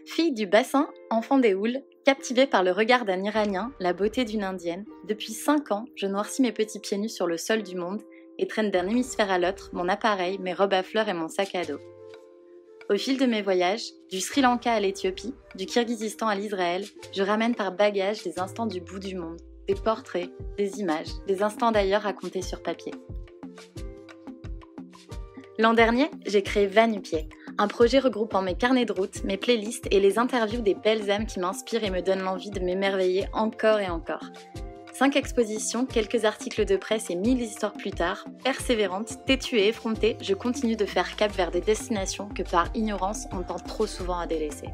Fille du bassin, enfant des houles, captivée par le regard d'un Iranien, la beauté d'une Indienne, depuis 5 ans, je noircis mes petits pieds nus sur le sol du monde et traîne d'un hémisphère à l'autre mon appareil, mes robes à fleurs et mon sac à dos. Au fil de mes voyages, du Sri Lanka à l'Éthiopie, du Kirghizistan à l'Israël, je ramène par bagage des instants du bout du monde, des portraits, des images, des instants d'ailleurs racontés sur papier. L'an dernier, j'ai créé Va-Nu-Pieds, un projet regroupant mes carnets de route, mes playlists et les interviews des belles âmes qui m'inspirent et me donnent l'envie de m'émerveiller encore et encore. 5 expositions, quelques articles de presse et 1000 histoires plus tard, persévérante, têtue et effrontée, je continue de faire cap vers des destinations que par ignorance on tente trop souvent à délaisser.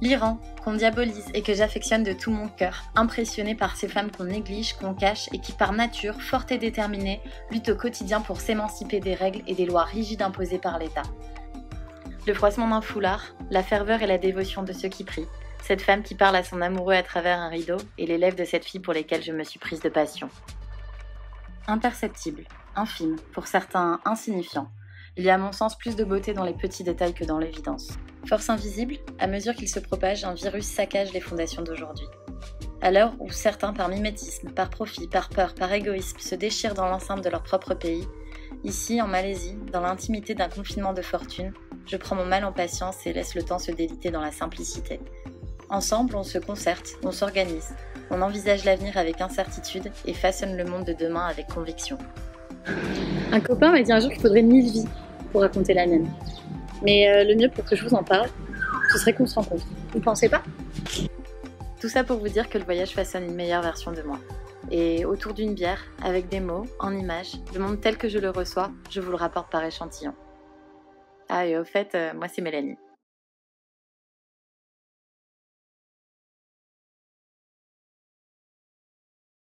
L'Iran, qu'on diabolise et que j'affectionne de tout mon cœur, impressionnée par ces femmes qu'on néglige, qu'on cache et qui par nature, fortes et déterminées, luttent au quotidien pour s'émanciper des règles et des lois rigides imposées par l'État. Le froissement d'un foulard, la ferveur et la dévotion de ceux qui prient, cette femme qui parle à son amoureux à travers un rideau et les lèvres de cette fille pour lesquelles je me suis prise de passion. Imperceptible, infime, pour certains insignifiant, il y a à mon sens plus de beauté dans les petits détails que dans l'évidence. Force invisible, à mesure qu'il se propage, un virus saccage les fondations d'aujourd'hui. À l'heure où certains, par mimétisme, par profit, par peur, par égoïsme, se déchirent dans l'enceinte de leur propre pays, ici, en Malaisie, dans l'intimité d'un confinement de fortune, je prends mon mal en patience et laisse le temps se déliter dans la simplicité. Ensemble, on se concerte, on s'organise, on envisage l'avenir avec incertitude et façonne le monde de demain avec conviction. Un copain m'a dit un jour qu'il faudrait 1000 vies pour raconter la mienne. Mais le mieux pour que je vous en parle, ce serait qu'on se rencontre. Vous pensez pas ? Tout ça pour vous dire que le voyage façonne une meilleure version de moi. Et autour d'une bière, avec des mots, en images, le monde tel que je le reçois, je vous le rapporte par échantillon. Ah et au fait, moi c'est Mélanie.